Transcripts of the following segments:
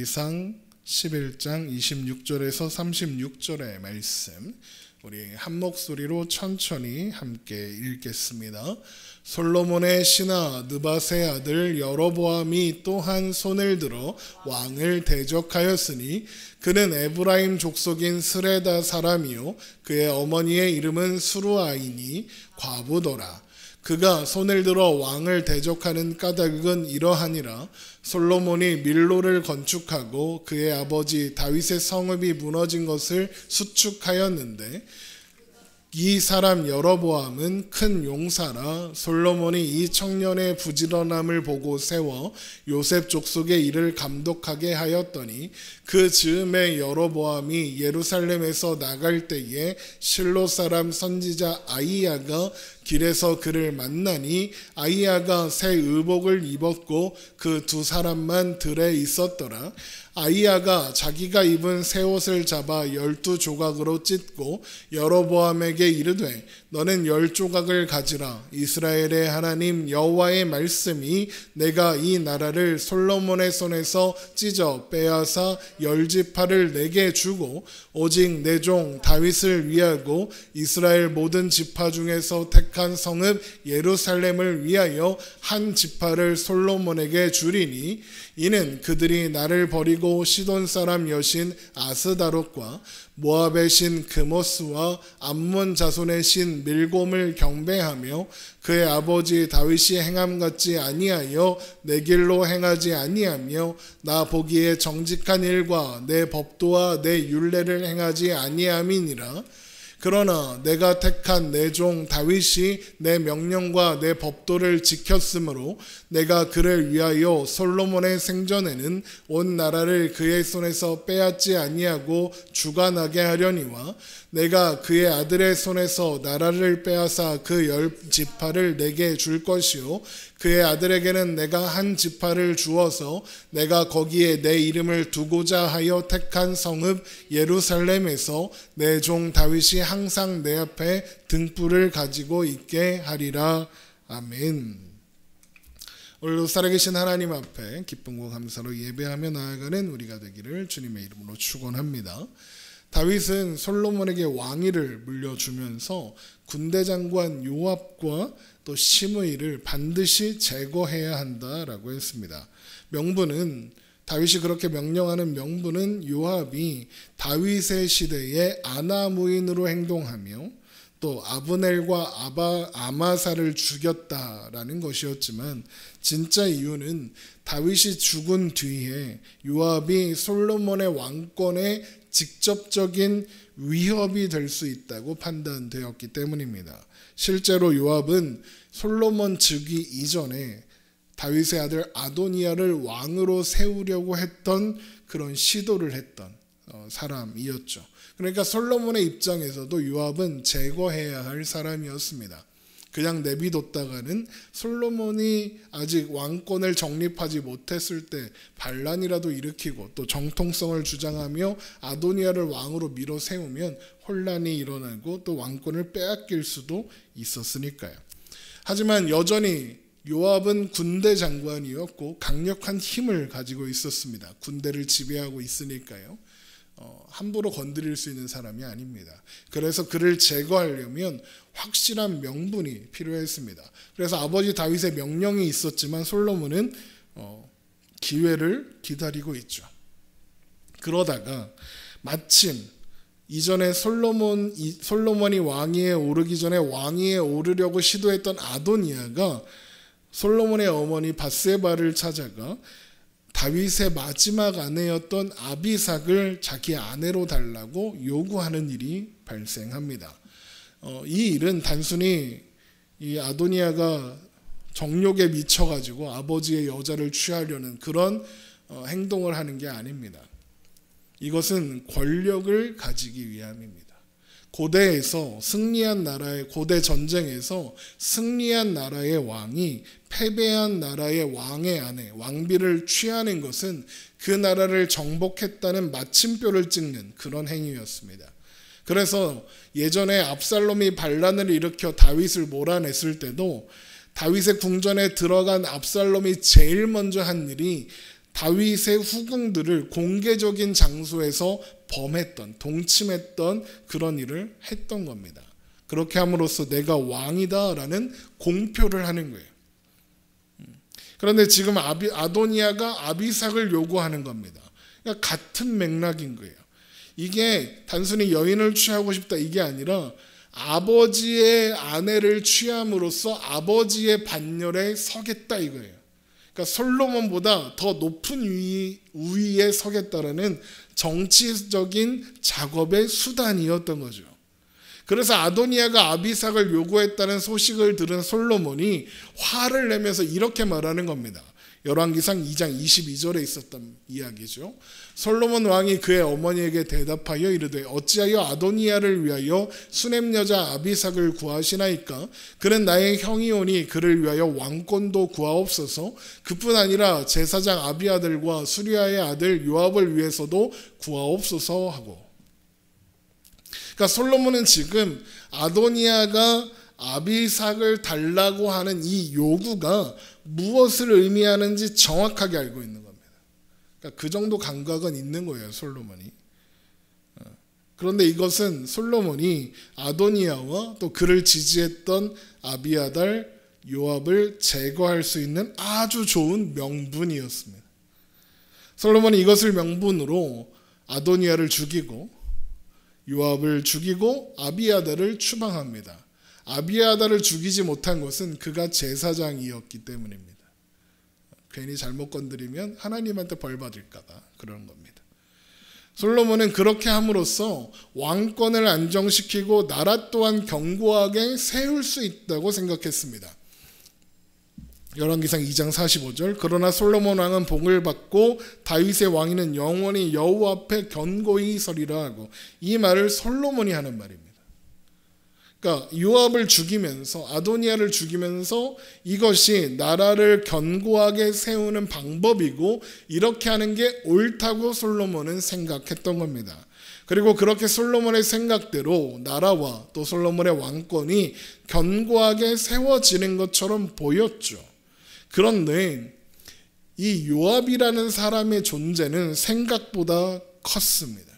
사무엘기상 11장 26절에서 36절의 말씀, 우리 한 목소리로 천천히 함께 읽겠습니다. 솔로몬의 신하 느밧의 아들 여로보암이 또한 손을 들어 왕을 대적하였으니 그는 에브라임 족속인 스레다 사람이요 그의 어머니의 이름은 수루아이니 과부더라. 그가 손을 들어 왕을 대적하는 까닭은 이러하니라. 솔로몬이 밀로를 건축하고 그의 아버지 다윗의 성읍이 무너진 것을 수축하였는데 이 사람 여로보암은 큰 용사라. 솔로몬이 이 청년의 부지런함을 보고 세워 요셉 족속의 일을 감독하게 하였더니 그 즈음에 여로보암이 예루살렘에서 나갈 때에 실로 사람 선지자 아히야가 길에서 그를 만나니 아히야가 새 의복을 입었고 그 두 사람만 들에 있었더라. 아히야가 자기가 입은 새 옷을 잡아 12조각으로 찢고 여로보암에게 이르되 너는 10조각을 가지라. 이스라엘의 하나님 여호와의 말씀이 내가 이 나라를 솔로몬의 손에서 찢어 빼앗아 10지파를 내게 주고 오직 내 종 다윗을 위하고 이스라엘 모든 지파 중에서 택한 성읍 예루살렘을 위하여 한 지파를 솔로몬에게 주리니 이는 그들이 나를 버리고 시돈 사람 여신 아스다롯과 모압의 신 그모스와 암몬 자손의 신 밀곰을 경배하며 그의 아버지 다윗이 행함같이 아니하여 내 길로 행하지 아니하며 나 보기에 정직한 일과 내 법도와 내 율례를 행하지 아니함이니라. 그러나 내가 택한 내 종 다윗이 내 명령과 내 법도를 지켰으므로 내가 그를 위하여 솔로몬의 생전에는 온 나라를 그의 손에서 빼앗지 아니하고 주관하게 하려니와 내가 그의 아들의 손에서 나라를 빼앗아 그 10지파를 내게 줄 것이요 그의 아들에게는 내가 한 지파를 주어서 내가 거기에 내 이름을 두고자 하여 택한 성읍 예루살렘에서 내 종 다윗이 항상 내 앞에 등불을 가지고 있게 하리라. 아멘. 오늘도 살아계신 하나님 앞에 기쁨과 감사로 예배하며 나아가는 우리가 되기를 주님의 이름으로 축원합니다. 다윗은 솔로몬에게 왕위를 물려주면서 군대 장관 요압과 또 시므이를 반드시 제거해야 한다라고 했습니다. 명분은 다윗이 그렇게 명령하는 명분은 요압이 다윗의 시대에 아나무인으로 행동하며 또 아브넬과 아마사를 죽였다라는 것이었지만 진짜 이유는 다윗이 죽은 뒤에 요압이 솔로몬의 왕권에 직접적인 위협이 될 수 있다고 판단되었기 때문입니다. 실제로 요압은 솔로몬 즉위 이전에 다윗의 아들 아도니아를 왕으로 세우려고 했던 그런 시도를 했던 사람이었죠. 그러니까 솔로몬의 입장에서도 요압은 제거해야 할 사람이었습니다. 그냥 내비뒀다가는 솔로몬이 아직 왕권을 정립하지 못했을 때 반란이라도 일으키고 또 정통성을 주장하며 아도니아를 왕으로 밀어 세우면 혼란이 일어나고 또 왕권을 빼앗길 수도 있었으니까요. 하지만 여전히 요압은 군대 장관이었고 강력한 힘을 가지고 있었습니다. 군대를 지배하고 있으니까요. 함부로 건드릴 수 있는 사람이 아닙니다. 그래서 그를 제거하려면 확실한 명분이 필요했습니다. 그래서 아버지 다윗의 명령이 있었지만 솔로몬은 기회를 기다리고 있죠. 그러다가 마침 이전에 솔로몬이 왕위에 오르기 전에 왕위에 오르려고 시도했던 아도니아가 솔로몬의 어머니 밧세바를 찾아가 다윗의 마지막 아내였던 아비삭을 자기 아내로 달라고 요구하는 일이 발생합니다. 이 일은 단순히 이 아도니아가 정욕에 미쳐가지고 아버지의 여자를 취하려는 그런 행동을 하는 게 아닙니다. 이것은 권력을 가지기 위함입니다. 고대에서 승리한 나라의 고대 전쟁에서 승리한 나라의 왕이 패배한 나라의 왕의 아내 왕비를 취하는 것은 그 나라를 정복했다는 마침표를 찍는 그런 행위였습니다. 그래서 예전에 압살롬이 반란을 일으켜 다윗을 몰아냈을 때도 다윗의 궁전에 들어간 압살롬이 제일 먼저 한 일이 다윗의 후궁들을 공개적인 장소에서 범했던, 동침했던 그런 일을 했던 겁니다. 그렇게 함으로써 내가 왕이다라는 공표를 하는 거예요. 그런데 지금 아도니아가 아비삭을 요구하는 겁니다. 그러니까 같은 맥락인 거예요. 이게 단순히 여인을 취하고 싶다 이게 아니라 아버지의 아내를 취함으로써 아버지의 반열에 서겠다 이거예요. 그러니까 솔로몬보다 더 높은 우위에 서겠다라는 정치적인 작업의 수단이었던 거죠. 그래서 아도니아가 아비삭을 요구했다는 소식을 들은 솔로몬이 화를 내면서 이렇게 말하는 겁니다. 열왕기상 2장 22절에 있었던 이야기죠. 솔로몬 왕이 그의 어머니에게 대답하여 이르되 어찌하여 아도니아를 위하여 수냄 여자 아비삭을 구하시나이까? 그는 나의 형이오니 그를 위하여 왕권도 구하옵소서. 그뿐 아니라 제사장 아비아들과 수리아의 아들 요압을 위해서도 구하옵소서 하고. 그러니까 솔로몬은 지금 아도니아가 아비삭을 달라고 하는 이 요구가 무엇을 의미하는지 정확하게 알고 있는 겁니다. 그러니까 그 정도 감각은 있는 거예요, 솔로몬이. 그런데 이것은 솔로몬이 아도니아와 또 그를 지지했던 아비아달, 요압을 제거할 수 있는 아주 좋은 명분이었습니다. 솔로몬이 이것을 명분으로 아도니아를 죽이고 요압을 죽이고 아비아달을 추방합니다. 아비아달을 죽이지 못한 것은 그가 제사장이었기 때문입니다. 괜히 잘못 건드리면 하나님한테 벌 받을까 봐 그런 겁니다. 솔로몬은 그렇게 함으로써 왕권을 안정시키고 나라 또한 견고하게 세울 수 있다고 생각했습니다. 열왕기상 2장 45절 그러나 솔로몬 왕은 복을 받고 다윗의 왕위는 영원히 여호와 앞에 견고히 서리라 하고, 이 말을 솔로몬이 하는 말입니다. 그러니까 요압을 죽이면서 아도니아를 죽이면서 이것이 나라를 견고하게 세우는 방법이고 이렇게 하는 게 옳다고 솔로몬은 생각했던 겁니다. 그리고 그렇게 솔로몬의 생각대로 나라와 또 솔로몬의 왕권이 견고하게 세워지는 것처럼 보였죠. 그런데 이 요압이라는 사람의 존재는 생각보다 컸습니다.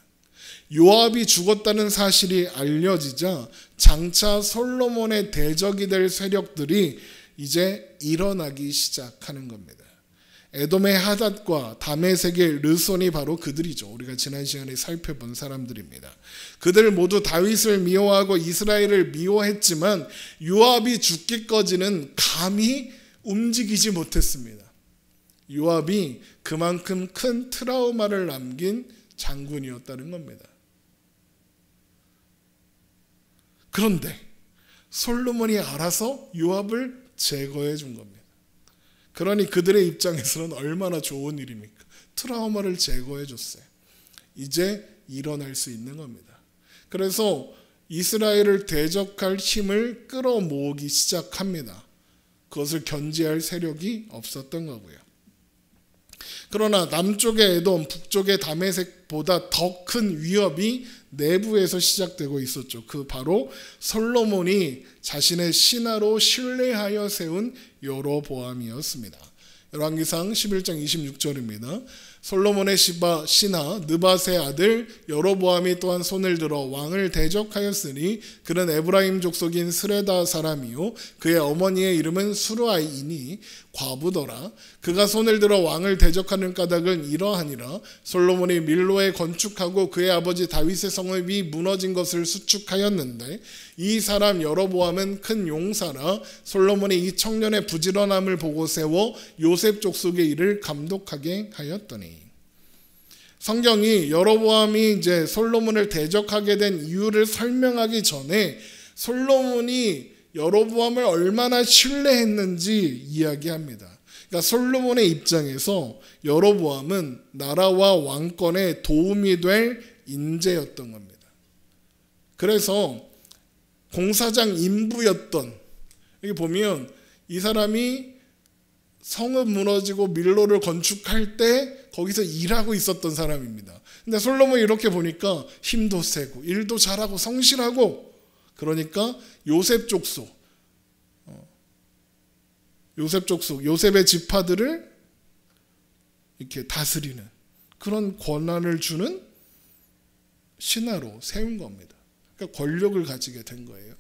요압이 죽었다는 사실이 알려지자 장차 솔로몬의 대적이 될 세력들이 이제 일어나기 시작하는 겁니다. 에돔의 하닷과 다메섹의 르손이 바로 그들이죠. 우리가 지난 시간에 살펴본 사람들입니다. 그들 모두 다윗을 미워하고 이스라엘을 미워했지만 요압이 죽기까지는 감히 움직이지 못했습니다. 요압이 그만큼 큰 트라우마를 남긴 장군이었다는 겁니다. 그런데 솔로몬이 알아서 요압을 제거해 준 겁니다. 그러니 그들의 입장에서는 얼마나 좋은 일입니까? 트라우마를 제거해 줬어요. 이제 일어날 수 있는 겁니다. 그래서 이스라엘을 대적할 힘을 끌어모으기 시작합니다. 그것을 견제할 세력이 없었던 거고요. 그러나 남쪽의 에돔, 북쪽의 다메섹보다 더 큰 위협이 내부에서 시작되고 있었죠. 그 바로 솔로몬이 자신의 신하로 신뢰하여 세운 여로보암이었습니다. 열왕기상 11장 26절입니다. 솔로몬의 신하 느밧의 아들 여로보암이 또한 손을 들어 왕을 대적하였으니 그는 에브라임 족속인 스레다 사람이요 그의 어머니의 이름은 수르아이니 과부더라. 그가 손을 들어 왕을 대적하는 까닭은 이러하니라. 솔로몬이 밀로에 건축하고 그의 아버지 다윗의 성읍이 무너진 것을 수축하였는데 이 사람 여로보암은 큰 용사라. 솔로몬이 이 청년의 부지런함을 보고 세워 요셉 족속의 일을 감독하게 하였더니. 성경이 여로보암이 이제 솔로몬을 대적하게 된 이유를 설명하기 전에 솔로몬이 여로보암을 얼마나 신뢰했는지 이야기합니다. 그러니까 솔로몬의 입장에서 여로보암은 나라와 왕권에 도움이 될 인재였던 겁니다. 그래서 공사장 인부였던, 여기 보면 이 사람이 성읍 무너지고 밀로를 건축할 때 거기서 일하고 있었던 사람입니다. 근데 솔로몬이 이렇게 보니까 힘도 세고 일도 잘하고 성실하고, 그러니까 요셉 족속, 요셉의 지파들을 이렇게 다스리는 그런 권한을 주는 신하로 세운 겁니다. 그러니까 권력을 가지게 된 거예요.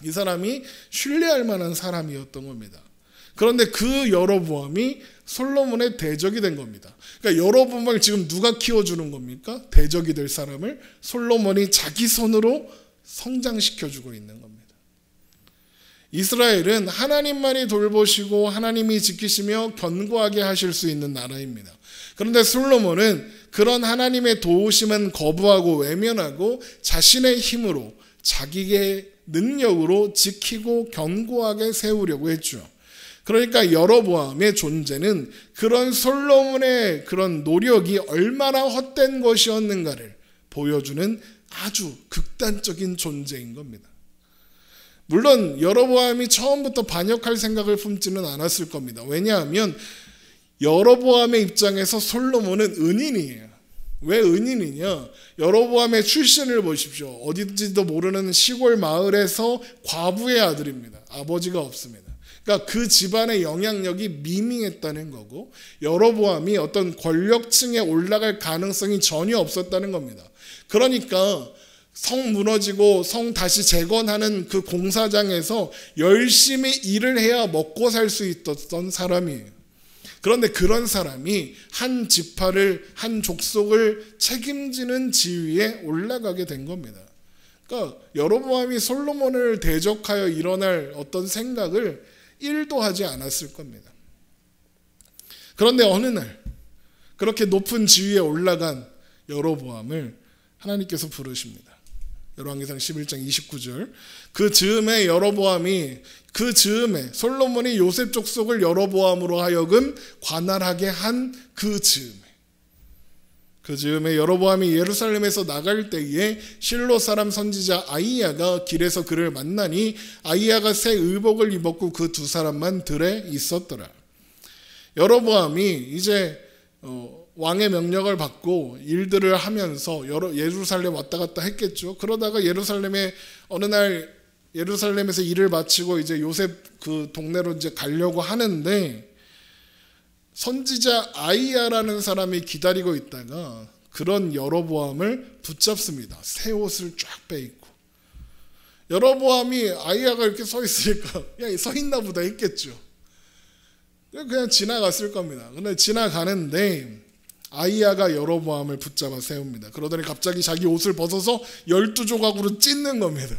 이 사람이 신뢰할 만한 사람이었던 겁니다. 그런데 그 여로보암이 솔로몬의 대적이 된 겁니다. 그러니까 여로보암을 지금 누가 키워주는 겁니까? 대적이 될 사람을 솔로몬이 자기 손으로 성장시켜주고 있는 겁니다. 이스라엘은 하나님만이 돌보시고 하나님이 지키시며 견고하게 하실 수 있는 나라입니다. 그런데 솔로몬은 그런 하나님의 도우심은 거부하고 외면하고 자신의 힘으로 자기의 능력으로 지키고 견고하게 세우려고 했죠. 그러니까 여로보암의 존재는 그런 솔로몬의 그런 노력이 얼마나 헛된 것이었는가를 보여주는 아주 극단적인 존재인 겁니다. 물론 여로보암이 처음부터 반역할 생각을 품지는 않았을 겁니다. 왜냐하면 여로보암의 입장에서 솔로몬은 은인이에요. 왜 은인이냐? 여로보암의 출신을 보십시오. 어딘지도 모르는 시골 마을에서 과부의 아들입니다. 아버지가 없습니다. 그러니까 그 집안의 영향력이 미미했다는 거고, 여로보암이 어떤 권력층에 올라갈 가능성이 전혀 없었다는 겁니다. 그러니까 성 무너지고 성 다시 재건하는 그 공사장에서 열심히 일을 해야 먹고 살 수 있었던 사람이에요. 그런데 그런 사람이 한 지파를, 한 족속을 책임지는 지위에 올라가게 된 겁니다. 그러니까 여로보암이 솔로몬을 대적하여 일어날 어떤 생각을 1도 하지 않았을 겁니다. 그런데 어느 날 그렇게 높은 지위에 올라간 여로보암을 하나님께서 부르십니다. 열왕기상 11장 29절. 그 즈음에 솔로몬이 요셉 족속을 여로보암으로 하여금 관할하게 한 그 즈음에 여로보암이 예루살렘에서 나갈 때에 실로 사람 선지자 아이야가 길에서 그를 만나니 아이야가 새 의복을 입었고 그 두 사람만 들에 있었더라. 여로보암이 이제 왕의 명령을 받고 일들을 하면서 예루살렘 왔다 갔다 했겠죠. 그러다가 어느 날 예루살렘에서 일을 마치고 이제 요셉 그 동네로 이제 가려고 하는데 선지자 아이야라는 사람이 기다리고 있다가 그런 여로보암을 붙잡습니다. 새 옷을 쫙 빼입고. 여로보암이 아이야가 이렇게 서 있으니까 그냥 서 있나 보다 했겠죠. 그냥 지나갔을 겁니다. 근데 지나가는데 아이야가 여로보암을 붙잡아 세웁니다. 그러더니 갑자기 자기 옷을 벗어서 12조각으로 찢는 겁니다.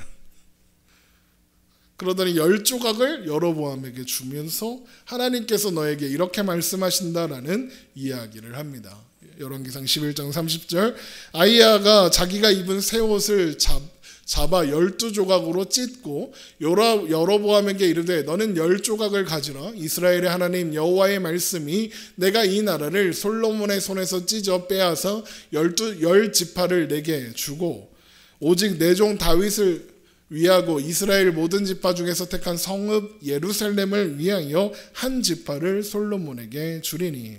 그러더니 10조각을 여로보암에게 주면서 하나님께서 너에게 이렇게 말씀하신다라는 이야기를 합니다. 열왕기상 11장 30절. 아이야가 자기가 입은 새 옷을 잡아 12조각으로 찢고 여로보암에게 이르되 너는 10조각을 가지라. 이스라엘의 하나님 여호와의 말씀이 내가 이 나라를 솔로몬의 손에서 찢어 빼앗아 10지파를 내게 주고 오직 내 종 다윗을 위하고 이스라엘 모든 지파 중에서 택한 성읍 예루살렘을 위하여 한 지파를 솔로몬에게 주리니.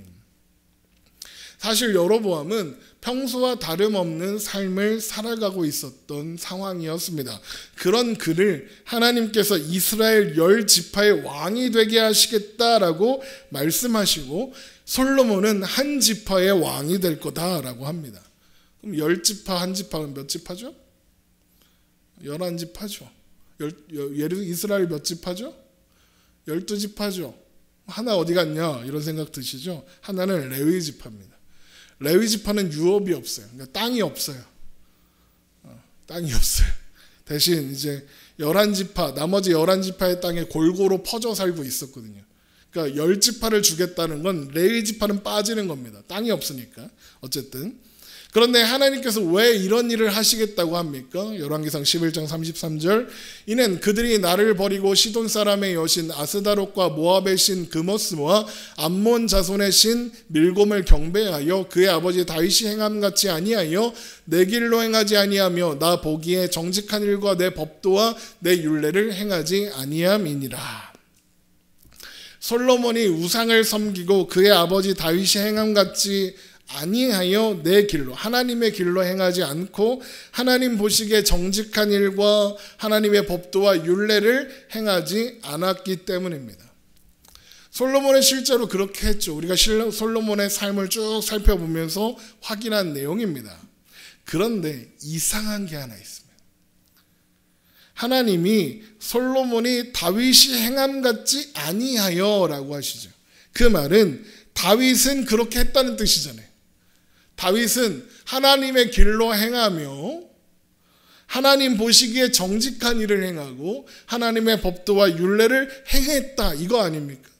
사실 여로보암은 평소와 다름없는 삶을 살아가고 있었던 상황이었습니다. 그런 그를 하나님께서 이스라엘 10지파의 왕이 되게 하시겠다라고 말씀하시고 솔로몬은 한 지파의 왕이 될 거다라고 합니다. 그럼 10지파 한 지파는 몇 지파죠? 11지파죠. 이스라엘 몇 지파죠? 12지파죠. 하나 어디 갔냐 이런 생각 드시죠? 하나는 레위 지파입니다. 레위 지파는 유업이 없어요. 그러니까 땅이 없어요. 땅이 없어요. 대신 이제 11지파, 나머지 11지파의 땅에 골고루 퍼져 살고 있었거든요. 그러니까 10지파를 주겠다는 건 레위 지파는 빠지는 겁니다. 땅이 없으니까. 어쨌든 그런데 하나님께서 왜 이런 일을 하시겠다고 합니까? 열왕기상 11장 33절. 이는 그들이 나를 버리고 시돈 사람의 여신 아스다롯과 모압의 신 그모스와 암몬 자손의 신 밀곰을 경배하여 그의 아버지 다윗이 행함같이 아니하여 내 길로 행하지 아니하며 나 보기에 정직한 일과 내 법도와 내 율례를 행하지 아니함이니라. 솔로몬이 우상을 섬기고 그의 아버지 다윗이 행함같이 아니하여 내 길로 하나님의 길로 행하지 않고 하나님 보시기에 정직한 일과 하나님의 법도와 율례를 행하지 않았기 때문입니다. 솔로몬은 실제로 그렇게 했죠. 우리가 솔로몬의 삶을 쭉 살펴보면서 확인한 내용입니다. 그런데 이상한 게 하나 있습니다. 하나님이 솔로몬이 다윗이 행함 같지 아니하여 라고 하시죠. 그 말은 다윗은 그렇게 했다는 뜻이잖아요. 다윗은 하나님의 길로 행하며 하나님 보시기에 정직한 일을 행하고 하나님의 법도와 율례를 행했다, 이거 아닙니까?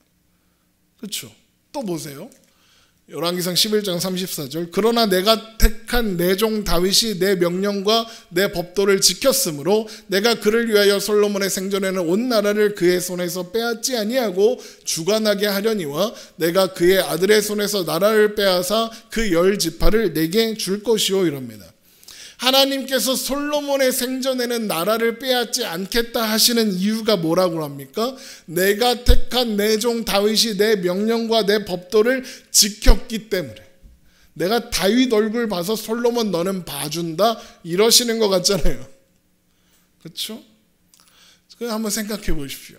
그렇죠? 또 보세요. 열왕기상 11장 34절. 그러나 내가 택한 내 종 다윗이 내 명령과 내 법도를 지켰으므로 내가 그를 위하여 솔로몬의 생전에는 온 나라를 그의 손에서 빼앗지 아니하고 주관하게 하려니와 내가 그의 아들의 손에서 나라를 빼앗아 그 10지파를 내게 줄 것이요, 이럽니다. 하나님께서 솔로몬의 생전에는 나라를 빼앗지 않겠다 하시는 이유가 뭐라고 합니까? 내가 택한 내 종 다윗이 내 명령과 내 법도를 지켰기 때문에. 내가 다윗 얼굴 봐서 솔로몬 너는 봐준다 이러시는 것 같잖아요. 그렇죠? 한번 생각해 보십시오.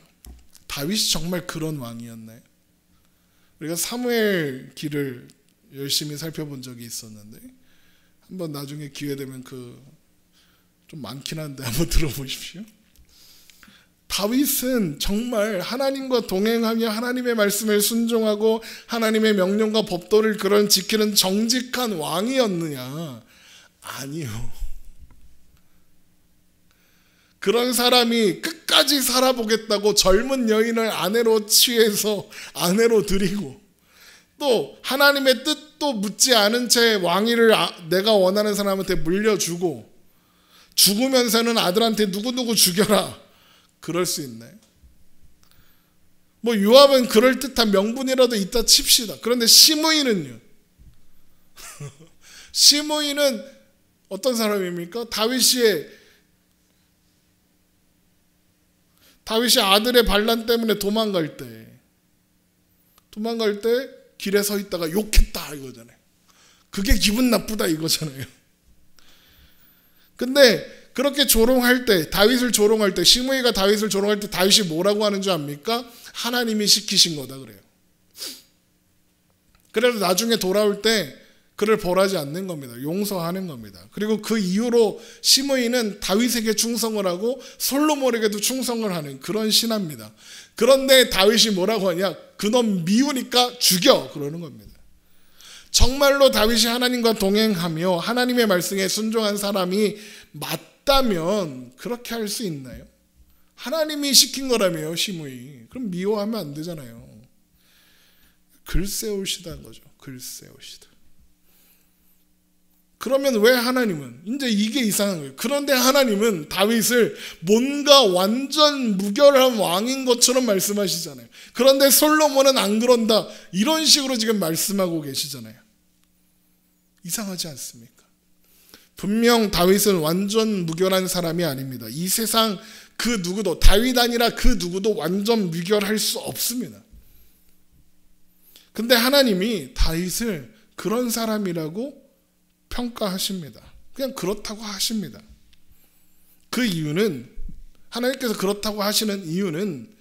다윗이 정말 그런 왕이었나요? 우리가 사무엘 기를 열심히 살펴본 적이 있었는데 한번 나중에 기회 되면 좀 많긴 한데 한번 들어보십시오. 다윗은 정말 하나님과 동행하며 하나님의 말씀을 순종하고 하나님의 명령과 법도를 그런 지키는 정직한 왕이었느냐? 아니요. 그런 사람이 끝까지 살아보겠다고 젊은 여인을 아내로 취해서 아내로 들이고 또 하나님의 뜻도 묻지 않은 채 왕위를 내가 원하는 사람한테 물려주고 죽으면서는 아들한테 누구누구 죽여라, 그럴 수 있나요? 요압은 그럴듯한 명분이라도 있다 칩시다. 그런데 시므이는요? 시므이는 어떤 사람입니까? 다윗이 아들의 반란 때문에 도망갈 때 길에 서 있다가 욕했다 이거잖아요. 그게 기분 나쁘다 이거잖아요. 근데 그렇게 조롱할 때, 다윗을 조롱할 때, 시므이가 다윗을 조롱할 때 다윗이 뭐라고 하는 줄 압니까? 하나님이 시키신 거다 그래요. 그래서 나중에 돌아올 때 그를 벌하지 않는 겁니다. 용서하는 겁니다. 그리고 그 이후로 시므이는 다윗에게 충성을 하고 솔로몬에게도 충성을 하는 그런 신하입니다. 그런데 다윗이 뭐라고 하냐? 그놈 미우니까 죽여, 그러는 겁니다. 정말로 다윗이 하나님과 동행하며 하나님의 말씀에 순종한 사람이 맞다면 그렇게 할 수 있나요? 하나님이 시킨 거라며요, 시므이. 그럼 미워하면 안 되잖아요. 글 세우시다는 거죠. 글 세우시다. 그러면 왜 하나님은, 이제 이게 이상한 거예요. 그런데 하나님은 다윗을 뭔가 완전 무결한 왕인 것처럼 말씀하시잖아요. 그런데 솔로몬은 안 그런다, 이런 식으로 지금 말씀하고 계시잖아요. 이상하지 않습니까? 분명 다윗은 완전 무결한 사람이 아닙니다. 이 세상 그 누구도, 다윗 아니라 그 누구도 완전 무결할 수 없습니다. 근데 하나님이 다윗을 그런 사람이라고 평가하십니다. 그냥 그렇다고 하십니다. 그 이유는, 하나님께서 그렇다고 하시는 이유는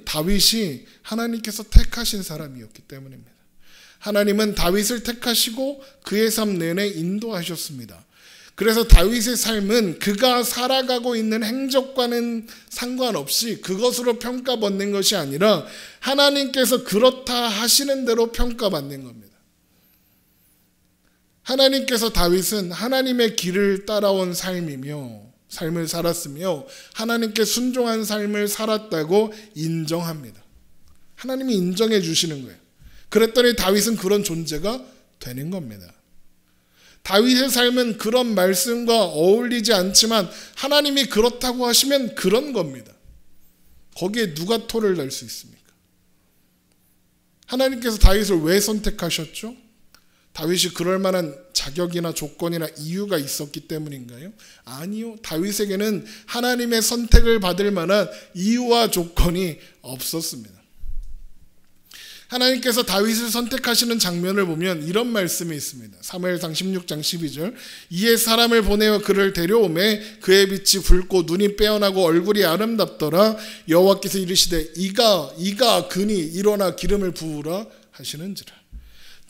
다윗이 하나님께서 택하신 사람이었기 때문입니다. 하나님은 다윗을 택하시고 그의 삶 내내 인도하셨습니다. 그래서 다윗의 삶은 그가 살아가고 있는 행적과는 상관없이 그것으로 평가받는 것이 아니라 하나님께서 그렇다 하시는 대로 평가받는 겁니다. 하나님께서 다윗은 하나님의 길을 따라온 삶을 살았으며 하나님께 순종한 삶을 살았다고 인정합니다. 하나님이 인정해 주시는 거예요. 그랬더니 다윗은 그런 존재가 되는 겁니다. 다윗의 삶은 그런 말씀과 어울리지 않지만 하나님이 그렇다고 하시면 그런 겁니다. 거기에 누가 토를 낼 수 있습니까? 하나님께서 다윗을 왜 선택하셨죠? 다윗이 그럴 만한 자격이나 조건이나 이유가 있었기 때문인가요? 아니요. 다윗에게는 하나님의 선택을 받을 만한 이유와 조건이 없었습니다. 하나님께서 다윗을 선택하시는 장면을 보면 이런 말씀이 있습니다. 사무엘상 16장 12절. 이에 사람을 보내어 그를 데려오매 그의 빛이 붉고 눈이 빼어나고 얼굴이 아름답더라. 여호와께서 이르시되 이가 그니 일어나 기름을 부으라 하시는지라.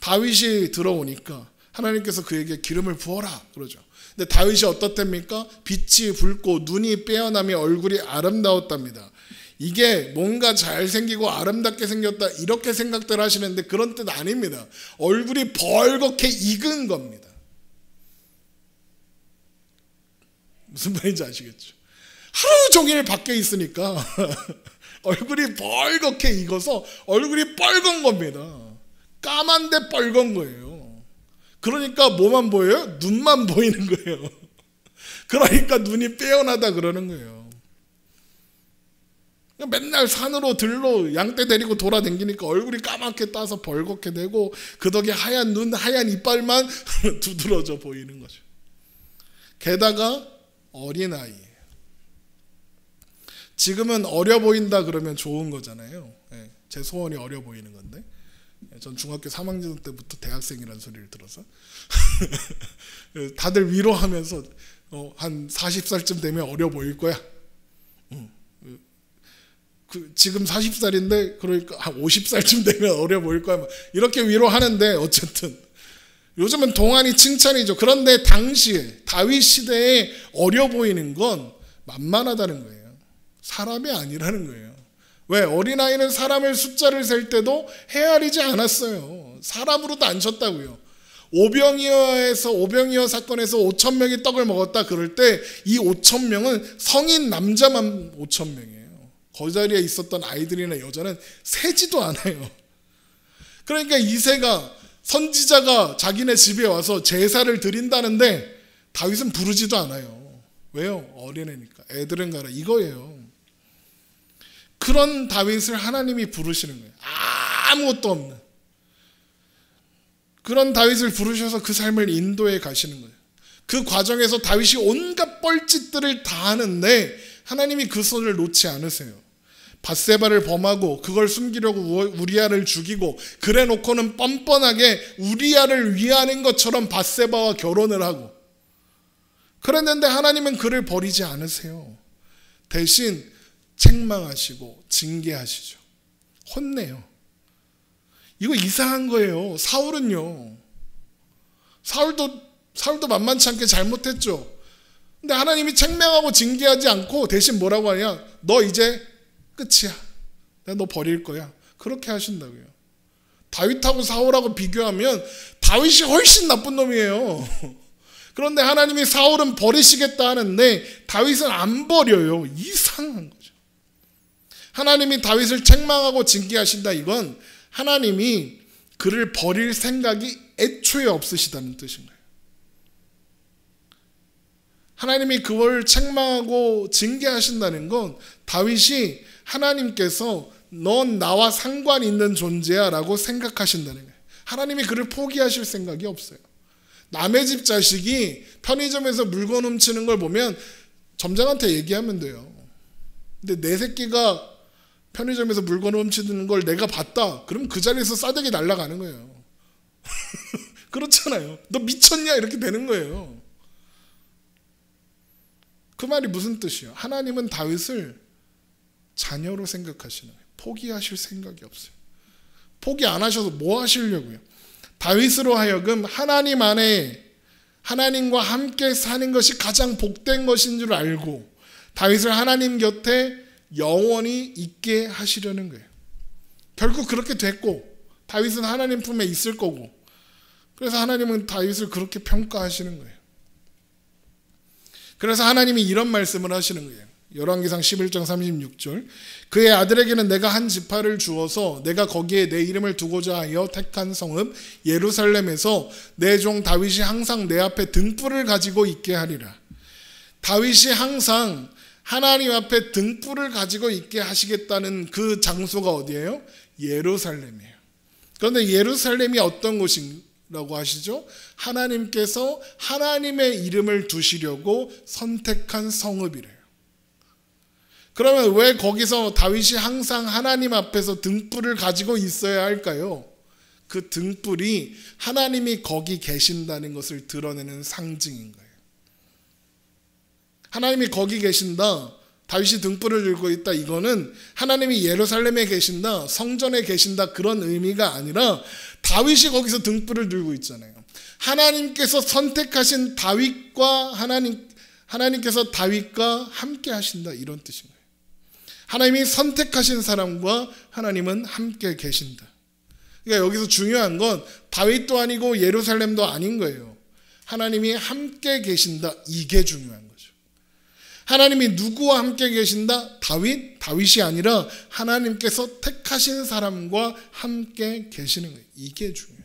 다윗이 들어오니까 하나님께서 그에게 기름을 부어라 그러죠. 근데 다윗이 어떻답니까? 빛이 붉고 눈이 빼어나며 얼굴이 아름다웠답니다. 이게 뭔가 잘생기고 아름답게 생겼다 이렇게 생각들 하시는데 그런 뜻 아닙니다. 얼굴이 벌겋게 익은 겁니다. 무슨 말인지 아시겠죠? 하루 종일 밖에 있으니까 얼굴이 벌겋게 익어서 얼굴이 빨간 겁니다. 까만데 빨간 거예요. 그러니까 뭐만 보여요? 눈만 보이는 거예요. 그러니까 눈이 빼어나다 그러는 거예요. 맨날 산으로 들로 양떼 데리고 돌아다니니까 얼굴이 까맣게 따서 벌겋게 되고 그 덕에 하얀 눈, 하얀 이빨만 두드러져 보이는 거죠. 게다가 어린아이예요. 지금은 어려 보인다 그러면 좋은 거잖아요. 제 소원이 어려 보이는 건데 전 중학교 3학년 때부터 대학생이라는 소리를 들어서 다들 위로하면서 한 40살쯤 되면 어려 보일 거야. 지금 40살인데 그러니까 한 50살쯤 되면 어려 보일 거야. 이렇게 위로하는데 어쨌든 요즘은 동안이 칭찬이죠. 그런데 당시에 다윗 시대에 어려 보이는 건 만만하다는 거예요. 사람이 아니라는 거예요. 왜? 어린아이는 사람을 숫자를 셀 때도 헤아리지 않았어요. 사람으로도 안 쳤다고요. 오병이어 사건에서 5,000명이 떡을 먹었다 그럴 때 이 5,000명은 성인 남자만 5,000명이에요. 그 자리에 있었던 아이들이나 여자는 세지도 않아요. 그러니까 이새가 선지자가 자기네 집에 와서 제사를 드린다는데 다윗은 부르지도 않아요. 왜요? 어린애니까. 애들은 가라 이거예요. 그런 다윗을 하나님이 부르시는 거예요. 아무것도 없는. 그런 다윗을 부르셔서 그 삶을 인도해 가시는 거예요. 그 과정에서 다윗이 온갖 뻘짓들을 다 하는데 하나님이 그 손을 놓지 않으세요. 밧세바를 범하고 그걸 숨기려고 우리아를 죽이고 그래 놓고는 뻔뻔하게 우리아를 위하는 것처럼 밧세바와 결혼을 하고 그랬는데 하나님은 그를 버리지 않으세요. 대신 책망하시고 징계하시죠. 혼내요. 이거 이상한 거예요. 사울도 만만치 않게 잘못했죠. 근데 하나님이 책망하고 징계하지 않고 대신 뭐라고 하냐? 너 이제 끝이야. 내가 너 버릴 거야. 그렇게 하신다고요. 다윗하고 사울하고 비교하면 다윗이 훨씬 나쁜 놈이에요. 그런데 하나님이 사울은 버리시겠다 하는데 다윗은 안 버려요. 이상한 거죠. 하나님이 다윗을 책망하고 징계하신다. 이건 하나님이 그를 버릴 생각이 애초에 없으시다는 뜻인 거예요. 하나님이 그걸 책망하고 징계하신다는 건 다윗이 하나님께서 넌 나와 상관 있는 존재야 라고 생각하신다는 거예요. 하나님이 그를 포기하실 생각이 없어요. 남의 집 자식이 편의점에서 물건 훔치는 걸 보면 점장한테 얘기하면 돼요. 근데 내 새끼가 편의점에서 물건 훔치는 걸 내가 봤다. 그럼 그 자리에서 싸대기 날아가는 거예요. 그렇잖아요. 너 미쳤냐? 이렇게 되는 거예요. 그 말이 무슨 뜻이에요? 하나님은 다윗을 자녀로 생각하시는 거예요. 포기하실 생각이 없어요. 포기 안 하셔서 뭐 하시려고요? 다윗으로 하여금 하나님 안에 하나님과 함께 사는 것이 가장 복된 것인 줄 알고 다윗을 하나님 곁에 영원히 있게 하시려는 거예요. 결국 그렇게 됐고 다윗은 하나님 품에 있을 거고 그래서 하나님은 다윗을 그렇게 평가하시는 거예요. 그래서 하나님이 이런 말씀을 하시는 거예요. 열왕기상 11장 36절 그의 아들에게는 내가 한 지파를 주어서 내가 거기에 내 이름을 두고자 하여 택한 성읍 예루살렘에서 내 종 다윗이 항상 내 앞에 등불을 가지고 있게 하리라. 다윗이 항상 하나님 앞에 등불을 가지고 있게 하시겠다는 그 장소가 어디예요? 예루살렘이에요. 그런데 예루살렘이 어떤 곳이라고 하시죠? 하나님께서 하나님의 이름을 두시려고 선택한 성읍이래요. 그러면 왜 거기서 다윗이 항상 하나님 앞에서 등불을 가지고 있어야 할까요? 그 등불이 하나님이 거기 계신다는 것을 드러내는 상징인 거예요. 하나님이 거기 계신다, 다윗이 등불을 들고 있다, 이거는 하나님이 예루살렘에 계신다, 성전에 계신다, 그런 의미가 아니라 다윗이 거기서 등불을 들고 있잖아요. 하나님께서 선택하신 다윗과 하나님께서 다윗과 함께 하신다, 이런 뜻인 거예요. 하나님이 선택하신 사람과 하나님은 함께 계신다. 그러니까 여기서 중요한 건 다윗도 아니고 예루살렘도 아닌 거예요. 하나님이 함께 계신다, 이게 중요한 거죠. 하나님이 누구와 함께 계신다? 다윗이 아니라 하나님께서 택하신 사람과 함께 계시는 거예요. 이게 중요해요.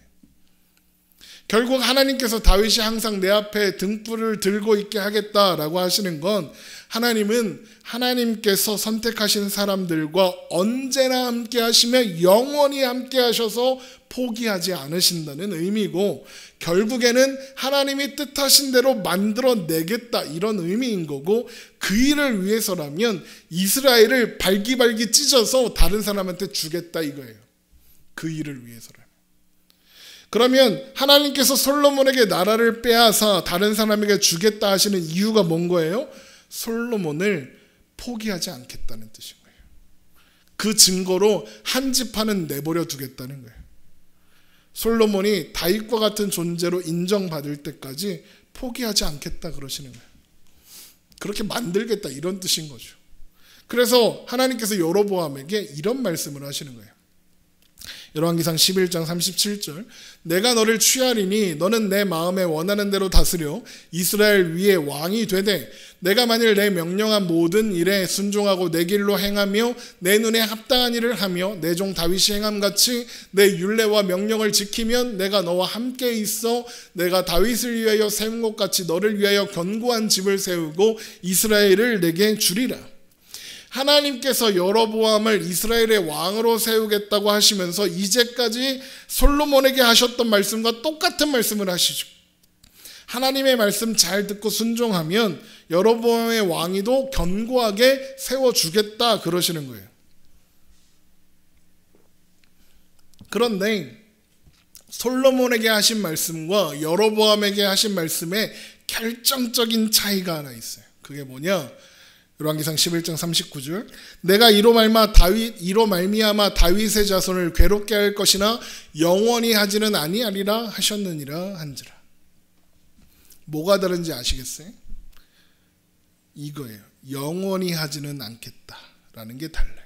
결국 하나님께서 다윗이 항상 내 앞에 등불을 들고 있게 하겠다라고 하시는 건, 하나님은 하나님께서 선택하신 사람들과 언제나 함께 하시며 영원히 함께 하셔서 포기하지 않으신다는 의미고, 결국에는 하나님이 뜻하신 대로 만들어내겠다, 이런 의미인 거고, 그 일을 위해서라면 이스라엘을 발기발기 찢어서 다른 사람한테 주겠다, 이거예요. 그 일을 위해서라면. 그러면 하나님께서 솔로몬에게 나라를 빼앗아 다른 사람에게 주겠다 하시는 이유가 뭔 거예요? 솔로몬을 포기하지 않겠다는 뜻인 거예요. 그 증거로 한 지파는 내버려 두겠다는 거예요. 솔로몬이 다윗과 같은 존재로 인정받을 때까지 포기하지 않겠다 그러시는 거예요. 그렇게 만들겠다, 이런 뜻인 거죠. 그래서 하나님께서 여로보암에게 이런 말씀을 하시는 거예요. 열왕기상 11장 37절, 내가 너를 취하리니 너는 내 마음에 원하는 대로 다스려 이스라엘 위에 왕이 되되, 내가 만일 내 명령한 모든 일에 순종하고 내 길로 행하며 내 눈에 합당한 일을 하며 내 종 다윗이 행함같이 내 율례와 명령을 지키면 내가 너와 함께 있어 내가 다윗을 위하여 세운 것 같이 너를 위하여 견고한 집을 세우고 이스라엘을 내게 주리라. 하나님께서 여로보암을 이스라엘의 왕으로 세우겠다고 하시면서 이제까지 솔로몬에게 하셨던 말씀과 똑같은 말씀을 하시죠. 하나님의 말씀 잘 듣고 순종하면 여로보암의 왕위도 견고하게 세워주겠다 그러시는 거예요. 그런데 솔로몬에게 하신 말씀과 여로보암에게 하신 말씀에 결정적인 차이가 하나 있어요. 그게 뭐냐? 열왕기상 11장 39절, 내가 이로 말미암아 다윗의 자손을 괴롭게 할 것이나 영원히 하지는 아니하리라 하셨느니라 한지라. 뭐가 다른지 아시겠어요? 이거예요. 영원히 하지는 않겠다라는 게 달라요.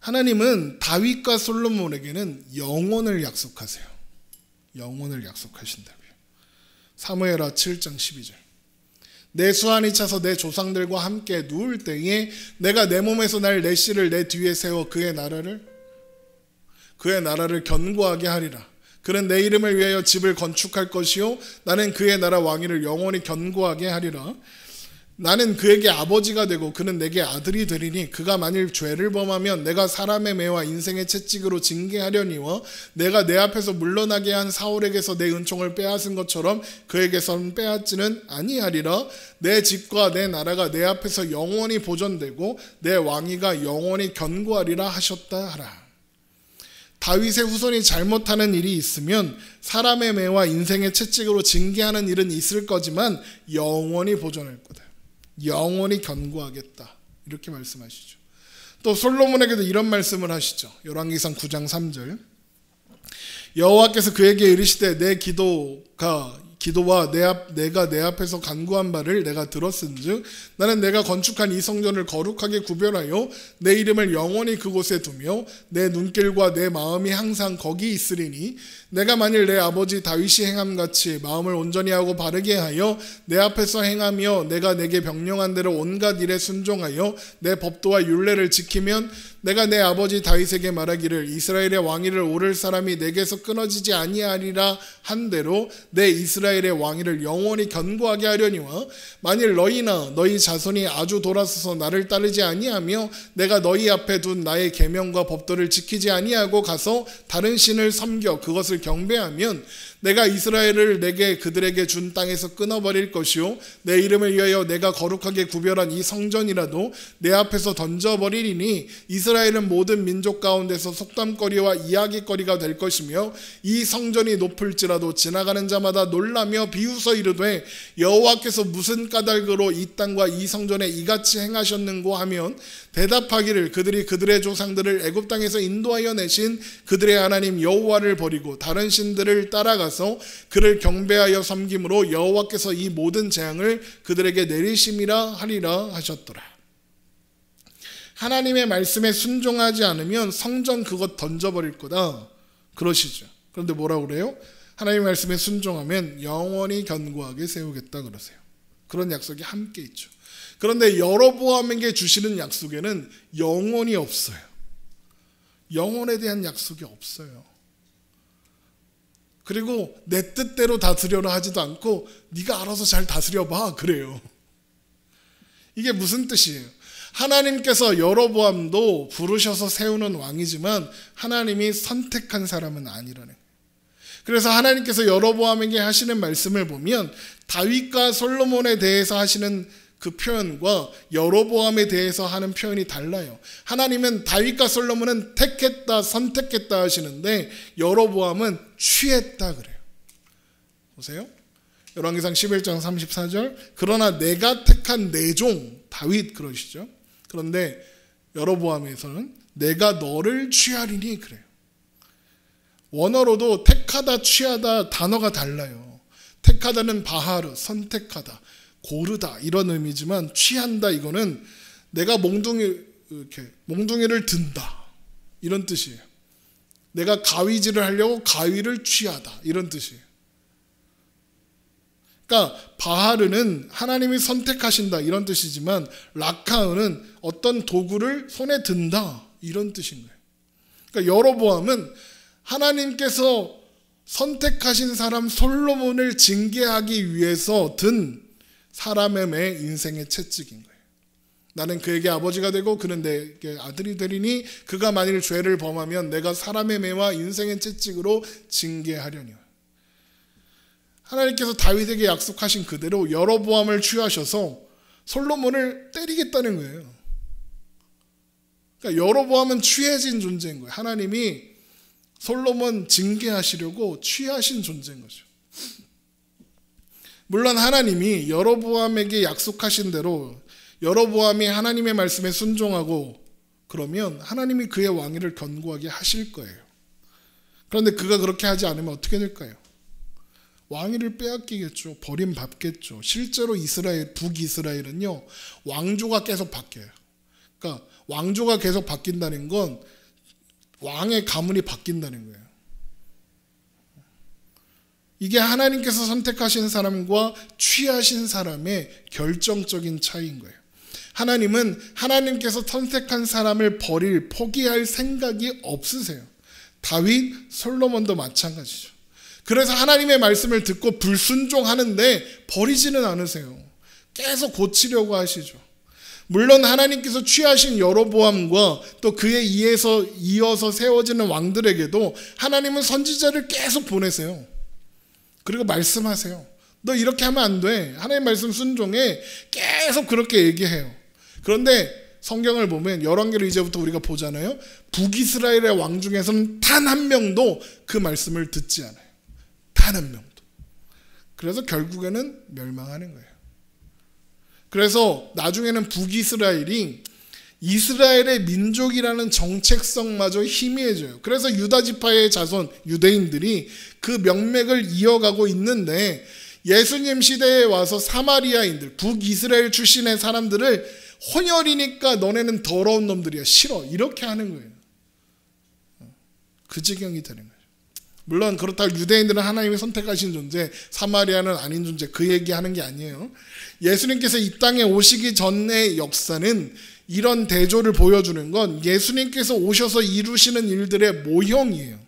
하나님은 다윗과 솔로몬에게는 영원을 약속하세요. 영원을 약속하신다고요. 사무엘하 7장 12절, 내 수완이 차서 내 조상들과 함께 누울 때에 내가 내 몸에서 날 내 씨를 내 뒤에 세워 그의 나라를 견고하게 하리라. 그는 내 이름을 위하여 집을 건축할 것이요 나는 그의 나라 왕위를 영원히 견고하게 하리라. 나는 그에게 아버지가 되고 그는 내게 아들이 되리니 그가 만일 죄를 범하면 내가 사람의 매와 인생의 채찍으로 징계하려니와 내가 내 앞에서 물러나게 한 사울에게서 내 은총을 빼앗은 것처럼 그에게서는 빼앗지는 아니하리라. 내 집과 내 나라가 내 앞에서 영원히 보존되고 내 왕위가 영원히 견고하리라 하셨다 하라. 다윗의 후손이 잘못하는 일이 있으면 사람의 매와 인생의 채찍으로 징계하는 일은 있을 거지만 영원히 보존할 거다. 영원히 견고하겠다. 이렇게 말씀하시죠. 또 솔로몬에게도 이런 말씀을 하시죠. 열왕기상 9장 3절, 여호와께서 그에게 이르시되 내 기도와 내가 내 앞에서 간구한 바를 내가 들었은즉 나는 내가 건축한 이 성전을 거룩하게 구별하여 내 이름을 영원히 그곳에 두며 내 눈길과 내 마음이 항상 거기 있으리니 내가 만일 내 아버지 다윗이 행함같이 마음을 온전히 하고 바르게 하여 내 앞에서 행하며 내가 내게 명령한 대로 온갖 일에 순종하여 내 법도와 율례를 지키면 내가 내 아버지 다윗에게 말하기를 이스라엘의 왕위를 오를 사람이 내게서 끊어지지 아니하리라 한 대로 내 이스라엘의 왕위를 영원히 견고하게 하려니와 만일 너희나 너희 자손이 아주 돌아서서 나를 따르지 아니하며 내가 너희 앞에 둔 나의 계명과 법도를 지키지 아니하고 가서 다른 신을 섬겨 그것을 경배하면 내가 이스라엘을 내게 그들에게 준 땅에서 끊어버릴 것이요 내 이름을 위하여 내가 거룩하게 구별한 이 성전이라도 내 앞에서 던져버리리니 이스라엘은 모든 민족 가운데서 속담거리와 이야기거리가 될 것이며 이 성전이 높을지라도 지나가는 자마다 놀라며 비웃어 이르되 여호와께서 무슨 까닭으로 이 땅과 이 성전에 이같이 행하셨는고 하면 대답하기를 그들이 그들의 조상들을 애굽 땅에서 인도하여 내신 그들의 하나님 여호와를 버리고 다른 신들을 따라가서 그를 경배하여 섬김으로 여호와께서 이 모든 재앙을 그들에게 내리심이라 하리라 하셨더라. 하나님의 말씀에 순종하지 않으면 성전 그것 던져버릴 거다 그러시죠. 그런데 뭐라고 그래요? 하나님의 말씀에 순종하면 영원히 견고하게 세우겠다 그러세요. 그런 약속이 함께 있죠. 그런데 여로보암에게 주시는 약속에는 영원이 없어요. 영원에 대한 약속이 없어요. 그리고 내 뜻대로 다스려라 하지도 않고 네가 알아서 잘 다스려봐 그래요. 이게 무슨 뜻이에요? 하나님께서 여로보암도 부르셔서 세우는 왕이지만 하나님이 선택한 사람은 아니라는 거예요. 그래서 하나님께서 여로보암에게 하시는 말씀을 보면 다윗과 솔로몬에 대해서 하시는 그 표현과 여로보암에 대해서 하는 표현이 달라요. 하나님은 다윗과 솔로몬은 택했다, 선택했다 하시는데 여로보암은 취했다 그래요. 보세요. 열왕기상 11장 34절 그러나 내가 택한 내 종 다윗 그러시죠. 그런데 여로보암에서는 내가 너를 취하리니 그래요. 원어로도 택하다, 취하다 단어가 달라요. 택하다는 바하르, 선택하다, 고르다 이런 의미지만 취한다 이거는 내가 몽둥이를 든다 이런 뜻이에요. 내가 가위질을 하려고 가위를 취하다 이런 뜻이에요. 그러니까 바하르는 하나님이 선택하신다 이런 뜻이지만 라카은은 어떤 도구를 손에 든다 이런 뜻인 거예요. 그러니까 여로보암은 하나님께서 선택하신 사람 솔로몬을 징계하기 위해서 든 사람의 매 인생의 채찍인 거예요. 나는 그에게 아버지가 되고 그는 내게 아들이 되리니 그가 만일 죄를 범하면 내가 사람의 매와 인생의 채찍으로 징계하려니. 하나님께서 다윗에게 약속하신 그대로 여로보암을 취하셔서 솔로몬을 때리겠다는 거예요. 그러니까 여로보암은 취해진 존재인 거예요. 하나님이 솔로몬 징계하시려고 취하신 존재인 거죠. 물론 하나님이 여로보암에게 약속하신 대로 여로보암이 하나님의 말씀에 순종하고 그러면 하나님이 그의 왕위를 견고하게 하실 거예요. 그런데 그가 그렇게 하지 않으면 어떻게 될까요? 왕위를 빼앗기겠죠. 버림받겠죠. 실제로 북이스라엘은요 왕조가 계속 바뀌어요. 그러니까 왕조가 계속 바뀐다는 건 왕의 가문이 바뀐다는 거예요. 이게 하나님께서 선택하신 사람과 취하신 사람의 결정적인 차이인 거예요. 하나님은 하나님께서 선택한 사람을 포기할 생각이 없으세요. 다윗, 솔로몬도 마찬가지죠. 그래서 하나님의 말씀을 듣고 불순종하는데 버리지는 않으세요. 계속 고치려고 하시죠. 물론 하나님께서 취하신 여로보암과 또 그에 이어서 세워지는 왕들에게도 하나님은 선지자를 계속 보내세요. 그리고 말씀하세요. 너 이렇게 하면 안 돼. 하나님 말씀 순종해. 계속 그렇게 얘기해요. 그런데 성경을 보면 열왕기를 이제부터 우리가 보잖아요. 북이스라엘의 왕 중에서는 단 한 명도 그 말씀을 듣지 않아요. 단 한 명도. 그래서 결국에는 멸망하는 거예요. 그래서 나중에는 북이스라엘이 이스라엘의 민족이라는 정체성마저 희미해져요. 그래서 유다 지파의 자손 유대인들이 그 명맥을 이어가고 있는데 예수님 시대에 와서 사마리아인들, 북이스라엘 출신의 사람들을 혼혈이니까 너네는 더러운 놈들이야, 싫어, 이렇게 하는 거예요. 그 지경이 되는 거예요. 물론 그렇다고 유대인들은 하나님이 선택하신 존재, 사마리아는 아닌 존재, 그 얘기하는 게 아니에요. 예수님께서 이 땅에 오시기 전의 역사는 이런 대조를 보여주는 건 예수님께서 오셔서 이루시는 일들의 모형이에요.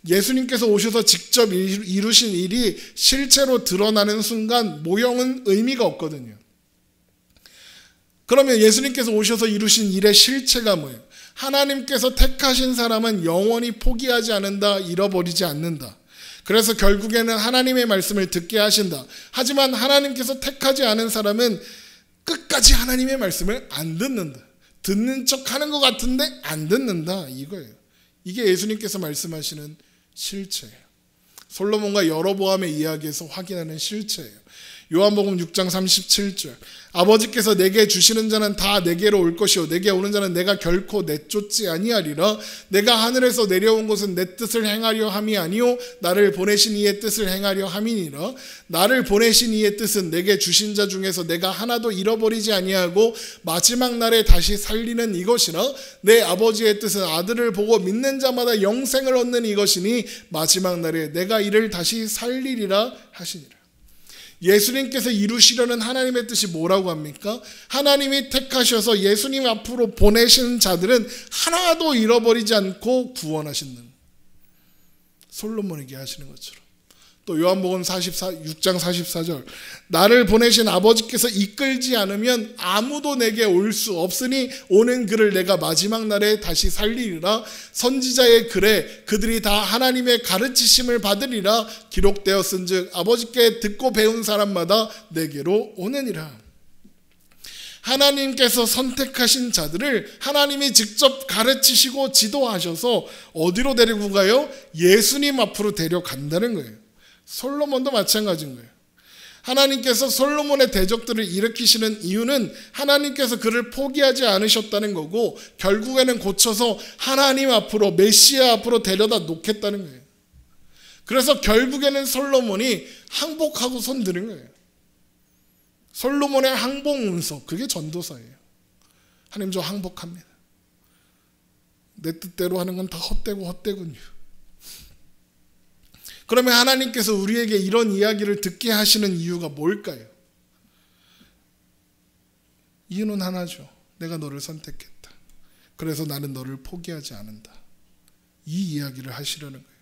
예수님께서 오셔서 직접 이루신 일이 실체로 드러나는 순간 모형은 의미가 없거든요. 그러면 예수님께서 오셔서 이루신 일의 실체가 뭐예요? 하나님께서 택하신 사람은 영원히 포기하지 않는다, 잃어버리지 않는다. 그래서 결국에는 하나님의 말씀을 듣게 하신다. 하지만 하나님께서 택하지 않은 사람은 끝까지 하나님의 말씀을 안 듣는다. 듣는 척 하는 것 같은데 안 듣는다. 이거예요. 이게 예수님께서 말씀하시는 실체예요. 솔로몬과 여로보암의 이야기에서 확인하는 실체예요. 요한복음 6장 37절. 아버지께서 내게 주시는 자는 다 내게로 올 것이요 내게 오는 자는 내가 결코 내쫓지 아니하리라. 내가 하늘에서 내려온 것은 내 뜻을 행하려 함이 아니요 나를 보내신 이의 뜻을 행하려 함이니라. 나를 보내신 이의 뜻은 내게 주신 자 중에서 내가 하나도 잃어버리지 아니하고 마지막 날에 다시 살리는 이것이라. 내 아버지의 뜻은 아들을 보고 믿는 자마다 영생을 얻는 이것이니 마지막 날에 내가 이를 다시 살리리라 하시니라. 예수님께서 이루시려는 하나님의 뜻이 뭐라고 합니까? 하나님이 택하셔서 예수님 앞으로 보내신 자들은 하나도 잃어버리지 않고 구원하신다. 솔로몬에게 하시는 것처럼. 또 요한복음 6장 44절. 나를 보내신 아버지께서 이끌지 않으면 아무도 내게 올 수 없으니 오는 그를 내가 마지막 날에 다시 살리리라. 선지자의 글에 그들이 다 하나님의 가르치심을 받으리라 기록되었은즉 아버지께 듣고 배운 사람마다 내게로 오느니라. 하나님께서 선택하신 자들을 하나님이 직접 가르치시고 지도하셔서 어디로 데리고 가요? 예수님 앞으로 데려간다는 거예요. 솔로몬도 마찬가지인 거예요. 하나님께서 솔로몬의 대적들을 일으키시는 이유는 하나님께서 그를 포기하지 않으셨다는 거고 결국에는 고쳐서 하나님 앞으로 메시아 앞으로 데려다 놓겠다는 거예요. 그래서 결국에는 솔로몬이 항복하고 손드는 거예요. 솔로몬의 항복 문서, 그게 전도서예요. 하나님 저 항복합니다. 내 뜻대로 하는 건 다 헛되고 헛되군요. 그러면 하나님께서 우리에게 이런 이야기를 듣게 하시는 이유가 뭘까요? 이유는 하나죠. 내가 너를 선택했다. 그래서 나는 너를 포기하지 않는다. 이 이야기를 하시려는 거예요.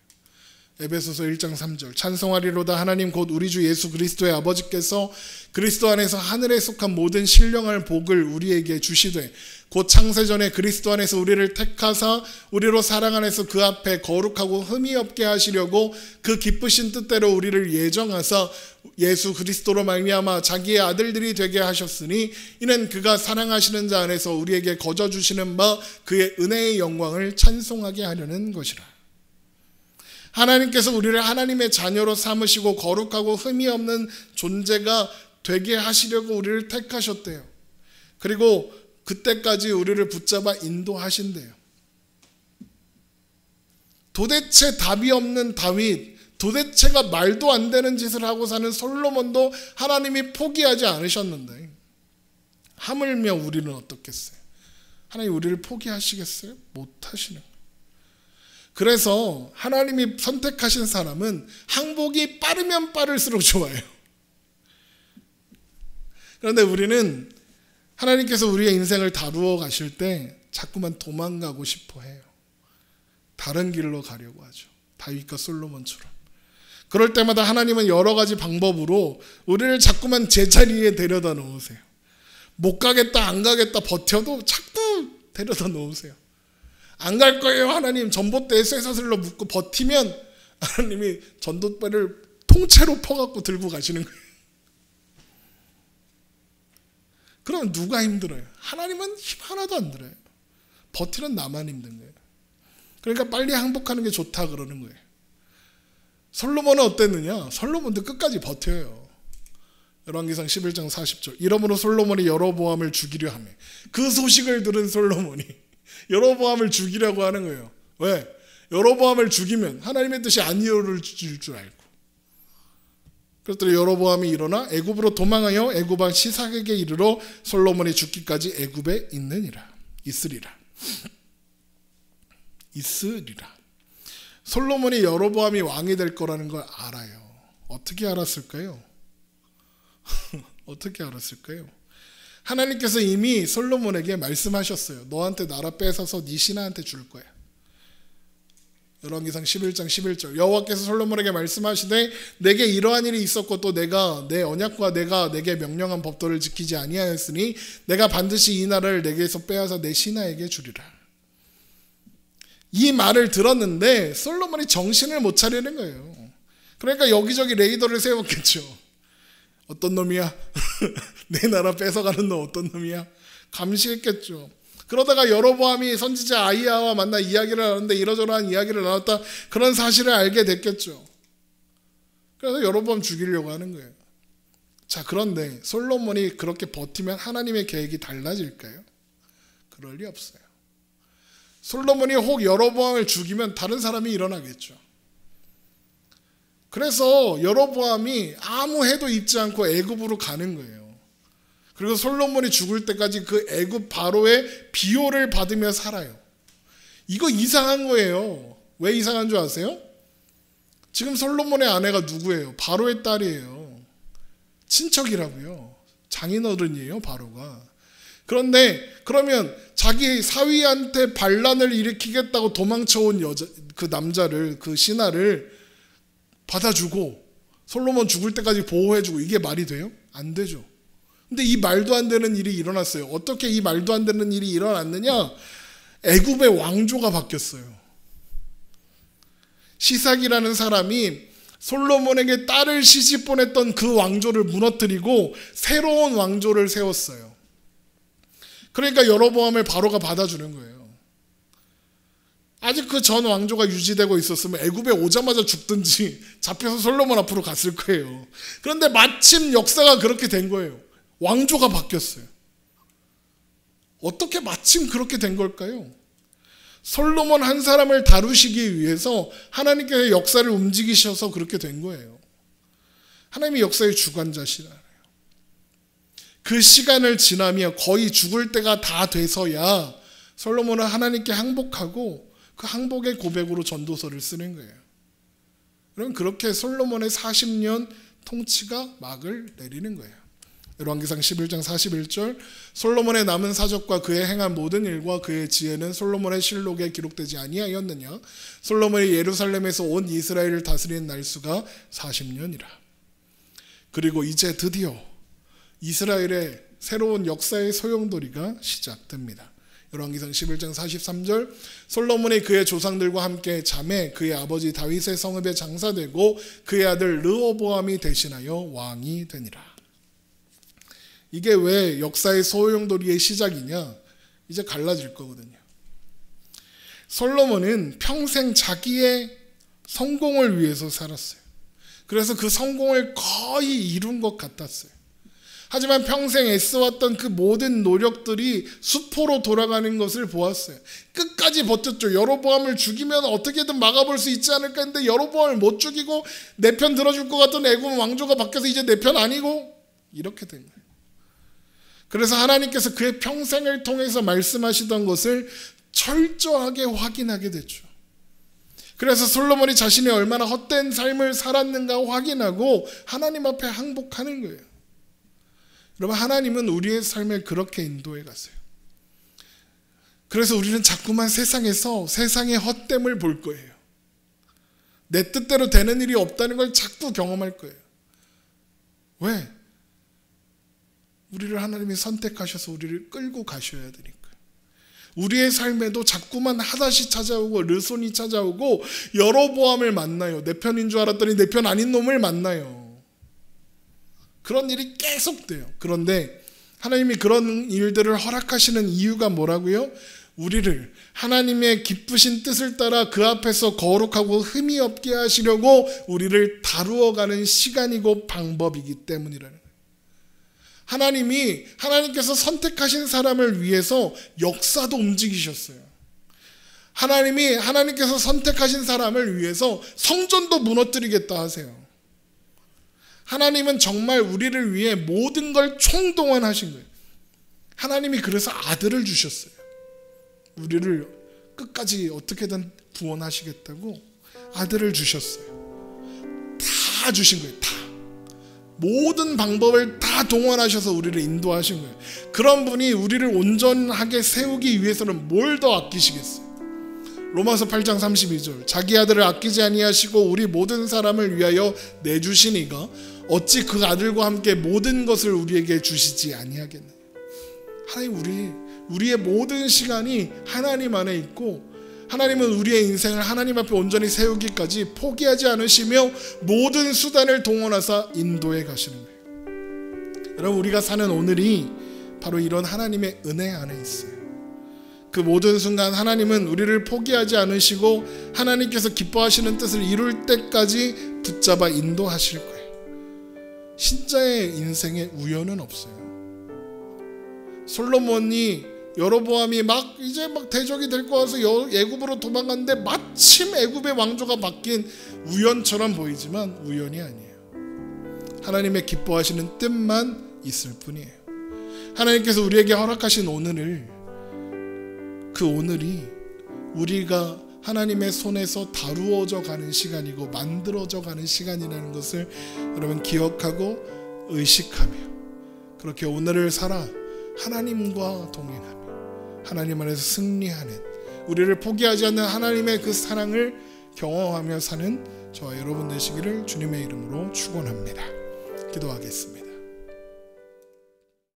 에베소서 1장 3절. 찬송하리로다 하나님 곧 우리 주 예수 그리스도의 아버지께서 그리스도 안에서 하늘에 속한 모든 신령한 복을 우리에게 주시되 곧 창세전에 그리스도 안에서 우리를 택하사 우리로 사랑 안에서 그 앞에 거룩하고 흠이 없게 하시려고 그 기쁘신 뜻대로 우리를 예정하사 예수 그리스도로 말미암아 자기의 아들들이 되게 하셨으니 이는 그가 사랑하시는 자 안에서 우리에게 거저 주시는 바 그의 은혜의 영광을 찬송하게 하려는 것이라. 하나님께서 우리를 하나님의 자녀로 삼으시고 거룩하고 흠이 없는 존재가 되게 하시려고 우리를 택하셨대요. 그리고 그때까지 우리를 붙잡아 인도하신대요. 도대체 답이 없는 다윗, 도대체가 말도 안 되는 짓을 하고 사는 솔로몬도 하나님이 포기하지 않으셨는데 하물며 우리는 어떻겠어요? 하나님 우리를 포기하시겠어요? 못하시는 거예요. 그래서 하나님이 선택하신 사람은 항복이 빠르면 빠를수록 좋아요. 그런데 우리는 하나님께서 우리의 인생을 다루어 가실 때 자꾸만 도망가고 싶어 해요. 다른 길로 가려고 하죠. 다윗과 솔로몬처럼. 그럴 때마다 하나님은 여러 가지 방법으로 우리를 자꾸만 제자리에 데려다 놓으세요. 못 가겠다 안 가겠다 버텨도 자꾸 데려다 놓으세요. 안 갈 거예요 하나님. 전봇대에 쇠사슬로 묶고 버티면 하나님이 전봇대를 통째로 퍼갖고 들고 가시는 거예요. 그럼 누가 힘들어요? 하나님은 힘 하나도 안 들어요. 버티는 나만 힘든 거예요. 그러니까 빨리 항복하는 게 좋다 그러는 거예요. 솔로몬은 어땠느냐? 솔로몬도 끝까지 버텨요. 열왕기상 11장 40절. 이러므로 솔로몬이 여로보암을 죽이려 하며 그 소식을 들은 솔로몬이 여로보암을 죽이려고 하는 거예요. 왜? 여로보암을 죽이면 하나님의 뜻이 안 이루어질 줄 알고. 그랬더니 여로보암이 일어나 애굽으로 도망하여 애굽 왕 시삭에게 이르러 솔로몬이 죽기까지 애굽에 있으리라. 솔로몬이 여로보암이 왕이 될 거라는 걸 알아요. 어떻게 알았을까요? 어떻게 알았을까요? 하나님께서 이미 솔로몬에게 말씀하셨어요. 너한테 나라 뺏어서 네 신하한테 줄 거야. 열왕기상 11장 11절. 여호와께서 솔로몬에게 말씀하시되 내게 이러한 일이 있었고 또 내가 내 언약과 내가 내게 명령한 법도를 지키지 아니하였으니 내가 반드시 이 나라를 내게서 빼앗아 내 신하에게 주리라. 이 말을 들었는데 솔로몬이 정신을 못 차리는 거예요. 그러니까 여기저기 레이더를 세웠겠죠. 어떤 놈이야? 내 나라 뺏어가는 놈 어떤 놈이야? 감시했겠죠. 그러다가 여로보암이 선지자 아히야와 만나 이야기를 하는데 이러저러한 이야기를 나눴다, 그런 사실을 알게 됐겠죠. 그래서 여로보암 죽이려고 하는 거예요. 자, 그런데 솔로몬이 그렇게 버티면 하나님의 계획이 달라질까요? 그럴 리 없어요. 솔로몬이 혹 여로보암을 죽이면 다른 사람이 일어나겠죠. 그래서 여로보암이 아무 해도 입지 않고 애굽으로 가는 거예요. 그리고 솔로몬이 죽을 때까지 그 애굽 바로의 비호를 받으며 살아요. 이거 이상한 거예요. 왜 이상한 줄 아세요? 지금 솔로몬의 아내가 누구예요? 바로의 딸이에요. 친척이라고요. 장인어른이에요, 바로가. 그런데 그러면 자기 사위한테 반란을 일으키겠다고 도망쳐온 그 남자를, 그 신하를 받아주고 솔로몬 죽을 때까지 보호해주고, 이게 말이 돼요? 안 되죠. 근데 이 말도 안 되는 일이 일어났어요. 어떻게 이 말도 안 되는 일이 일어났느냐? 애굽의 왕조가 바뀌었어요. 시삭이라는 사람이 솔로몬에게 딸을 시집 보냈던 그 왕조를 무너뜨리고 새로운 왕조를 세웠어요. 그러니까 여로보암을 바로가 받아주는 거예요. 아직 그 전 왕조가 유지되고 있었으면 애굽에 오자마자 죽든지 잡혀서 솔로몬 앞으로 갔을 거예요. 그런데 마침 역사가 그렇게 된 거예요. 왕조가 바뀌었어요. 어떻게 마침 그렇게 된 걸까요? 솔로몬 한 사람을 다루시기 위해서 하나님께서 역사를 움직이셔서 그렇게 된 거예요. 하나님이 역사의 주관자시잖아요. 그 시간을 지나며 거의 죽을 때가 다 돼서야 솔로몬은 하나님께 항복하고 그 항복의 고백으로 전도서를 쓰는 거예요. 그럼 그렇게 솔로몬의 40년 통치가 막을 내리는 거예요. 열왕기상 11장 41절, 솔로몬의 남은 사적과 그의 행한 모든 일과 그의 지혜는 솔로몬의 실록에 기록되지 아니하였느냐? 솔로몬이 예루살렘에서 온 이스라엘을 다스리는 날수가 40년이라. 그리고 이제 드디어 이스라엘의 새로운 역사의 소용돌이가 시작됩니다. 열왕기상 11장 43절, 솔로몬이 그의 조상들과 함께 잠에 그의 아버지 다윗의 성읍에 장사되고 그의 아들 르호보암이 대신하여 왕이 되니라. 이게 왜 역사의 소용돌이의 시작이냐? 이제 갈라질 거거든요. 솔로몬은 평생 자기의 성공을 위해서 살았어요. 그래서 그 성공을 거의 이룬 것 같았어요. 하지만 평생 애써왔던 그 모든 노력들이 수포로 돌아가는 것을 보았어요. 끝까지 버텼죠. 여로보암을 죽이면 어떻게든 막아볼 수 있지 않을까 했는데 여로보암을 못 죽이고 내 편 들어줄 것 같던 애굽 왕조가 바뀌어서 이제 내 편 아니고 이렇게 된 거예요. 그래서 하나님께서 그의 평생을 통해서 말씀하시던 것을 철저하게 확인하게 됐죠. 그래서 솔로몬이 자신이 얼마나 헛된 삶을 살았는가 확인하고 하나님 앞에 항복하는 거예요. 여러분, 하나님은 우리의 삶을 그렇게 인도해 가세요. 그래서 우리는 자꾸만 세상에서 세상의 헛됨을 볼 거예요. 내 뜻대로 되는 일이 없다는 걸 자꾸 경험할 거예요. 왜? 우리를 하나님이 선택하셔서 우리를 끌고 가셔야 되니까. 우리의 삶에도 자꾸만 하닷이 찾아오고 르손이 찾아오고 여로보암을 만나요. 내 편인 줄 알았더니 내 편 아닌 놈을 만나요. 그런 일이 계속 돼요. 그런데 하나님이 그런 일들을 허락하시는 이유가 뭐라고요? 우리를 하나님의 기쁘신 뜻을 따라 그 앞에서 거룩하고 흠이 없게 하시려고 우리를 다루어가는 시간이고 방법이기 때문이라는 거예요. 하나님께서 선택하신 사람을 위해서 역사도 움직이셨어요. 하나님께서 선택하신 사람을 위해서 성전도 무너뜨리겠다 하세요. 하나님은 정말 우리를 위해 모든 걸 총동원하신 거예요. 하나님이 그래서 아들을 주셨어요. 우리를 끝까지 어떻게든 구원하시겠다고 아들을 주셨어요. 다 주신 거예요. 다. 모든 방법을 다 동원하셔서 우리를 인도하신 거예요. 그런 분이 우리를 온전하게 세우기 위해서는 뭘 더 아끼시겠어요? 로마서 8장 32절, 자기 아들을 아끼지 아니하시고 우리 모든 사람을 위하여 내주시니가 어찌 그 아들과 함께 모든 것을 우리에게 주시지 아니하겠느냐. 하나님, 우리의 모든 시간이 하나님 안에 있고 하나님은 우리의 인생을 하나님 앞에 온전히 세우기까지 포기하지 않으시며 모든 수단을 동원하사 인도해 가시는 거예요. 여러분, 우리가 사는 오늘이 바로 이런 하나님의 은혜 안에 있어요. 그 모든 순간 하나님은 우리를 포기하지 않으시고 하나님께서 기뻐하시는 뜻을 이룰 때까지 붙잡아 인도하실 거예요. 신자의 인생에 우연은 없어요. 솔로몬이 여로보암이 이제 대적이 될 거 같아서 애굽으로 도망갔는데 마침 애굽의 왕조가 바뀐 우연처럼 보이지만 우연이 아니에요. 하나님의 기뻐하시는 뜻만 있을 뿐이에요. 하나님께서 우리에게 허락하신 그 오늘이 우리가 하나님의 손에서 다루어져 가는 시간이고 만들어져 가는 시간이라는 것을 여러분 기억하고 의식하며 그렇게 오늘을 살아 하나님과 동행하며 하나님 안에서 승리하는, 우리를 포기하지 않는 하나님의 그 사랑을 경험하며 사는 저와 여러분 되시기를 주님의 이름으로 축원합니다. 기도하겠습니다.